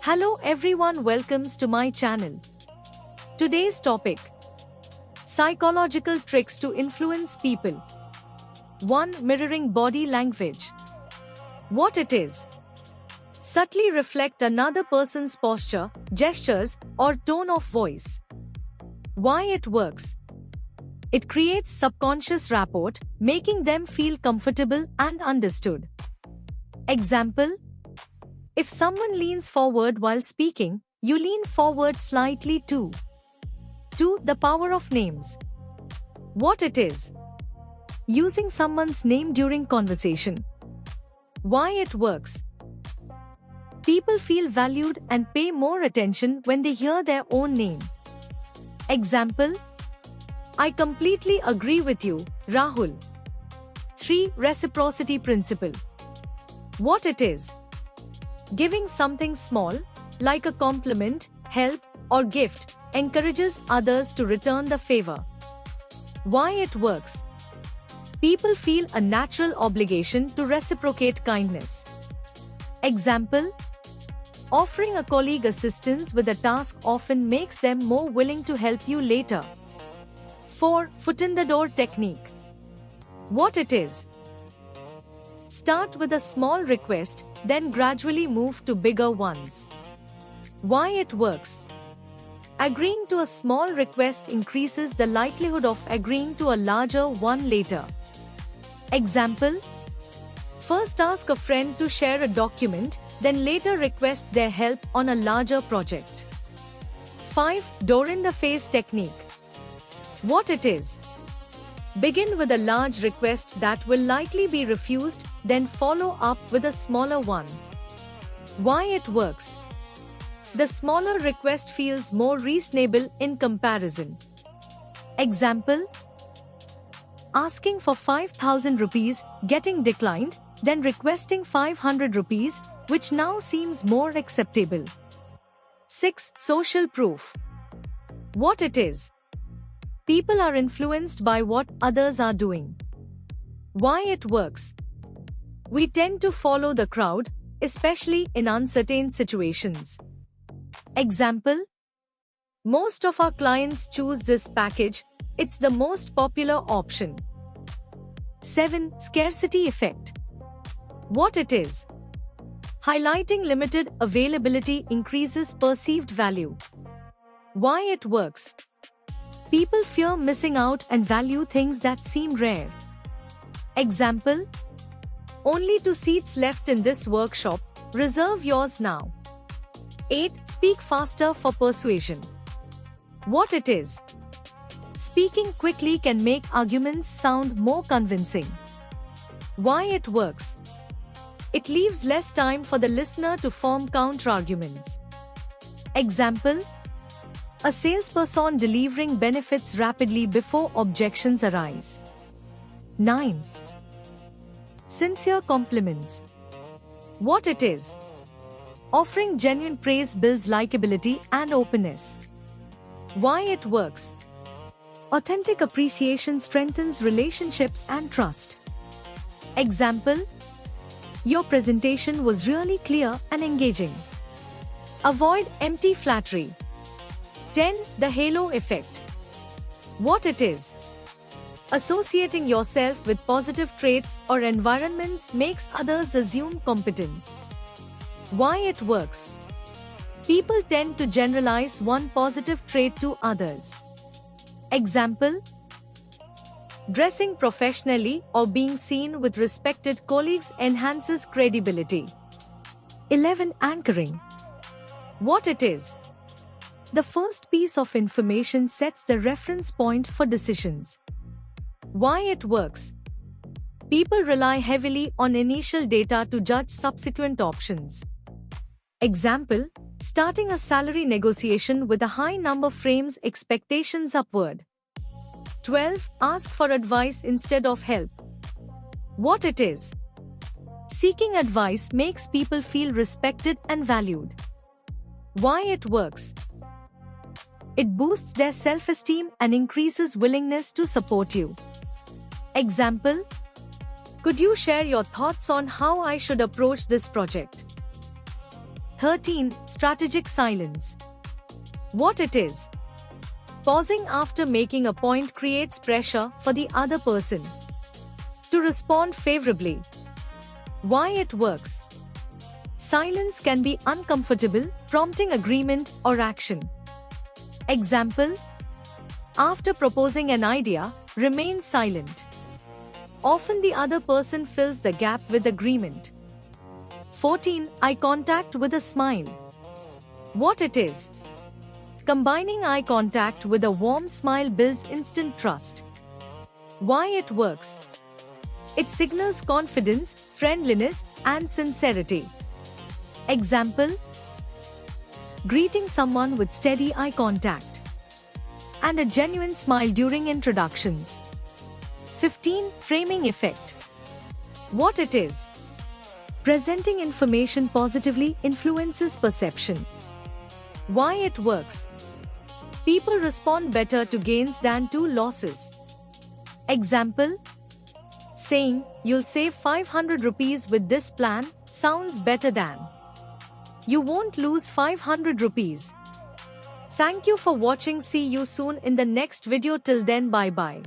Hello everyone, welcomes to my channel. Today's topic: psychological tricks to influence people. 1. Mirroring body language. What it is? Subtly reflect another person's posture, gestures, or tone of voice. Why it works? It creates subconscious rapport, making them feel comfortable and understood. Example: if someone leans forward while speaking, you lean forward slightly too. 2. The power of names. What it is? Using someone's name during conversation. Why it works? People feel valued and pay more attention when they hear their own name. Example: I completely agree with you, Rahul. 3. Reciprocity principle. What it is? Giving something small, like a compliment, help, or gift, encourages others to return the favor. Why it works? People feel a natural obligation to reciprocate kindness. Example: offering a colleague assistance with a task often makes them more willing to help you later. 4. Foot in the door technique. What it is? Start with a small request, then gradually move to bigger ones. Why it works? Agreeing to a small request increases the likelihood of agreeing to a larger one later. Example: first ask a friend to share a document, then later request their help on a larger project. 5. Door in the face technique. What it is? Begin with a large request that will likely be refused, then follow up with a smaller one. Why it works? The smaller request feels more reasonable in comparison. Example: asking for 5,000 rupees, getting declined, then requesting 500 rupees, which now seems more acceptable. 6. Social proof. What it is? People are influenced by what others are doing. Why it works? We tend to follow the crowd, especially in uncertain situations. Example: most of our clients choose this package, it's the most popular option. 7. Scarcity effect. What it is? Highlighting limited availability increases perceived value. Why it works? People fear missing out and value things that seem rare. Example: only 2 seats left in this workshop, reserve yours now. 8. Speak faster for persuasion. What it is? Speaking quickly can make arguments sound more convincing. Why it works? It leaves less time for the listener to form counter-arguments. Example: a salesperson delivering benefits rapidly before objections arise. 9. Sincere compliments. What it is? Offering genuine praise builds likability and openness. Why it works? Authentic appreciation strengthens relationships and trust. Example: your presentation was really clear and engaging. Avoid empty flattery. 10. The halo effect. What it is? Associating yourself with positive traits or environments makes others assume competence. Why it works? People tend to generalize one positive trait to others. Example: dressing professionally or being seen with respected colleagues enhances credibility. 11. Anchoring. What it is? The first piece of information sets the reference point for decisions. Why it works? People rely heavily on initial data to judge subsequent options. Example: starting a salary negotiation with a high number frames expectations upward. 12. Ask for advice instead of help. What it is? Seeking advice makes people feel respected and valued. Why it works? It boosts their self-esteem and increases willingness to support you. Example: could you share your thoughts on how I should approach this project? 13. Strategic silence. What it is? Pausing after making a point creates pressure for the other person to respond favorably. Why it works? Silence can be uncomfortable, prompting agreement or action. Example: after proposing an idea, remain silent. Often the other person fills the gap with agreement. 14. Eye contact with a smile. What it is? Combining eye contact with a warm smile builds instant trust. Why it works? It signals confidence, friendliness, and sincerity. Example: greeting someone with steady eye contact and a genuine smile during introductions. 15. Framing effect. What it is? Presenting information positively influences perception. Why it works? People respond better to gains than to losses. Example: saying, "You'll save 500 rupees with this plan," sounds better than, "You won't lose 500 rupees." Thank you for watching. See you soon in the next video. Till then, bye bye.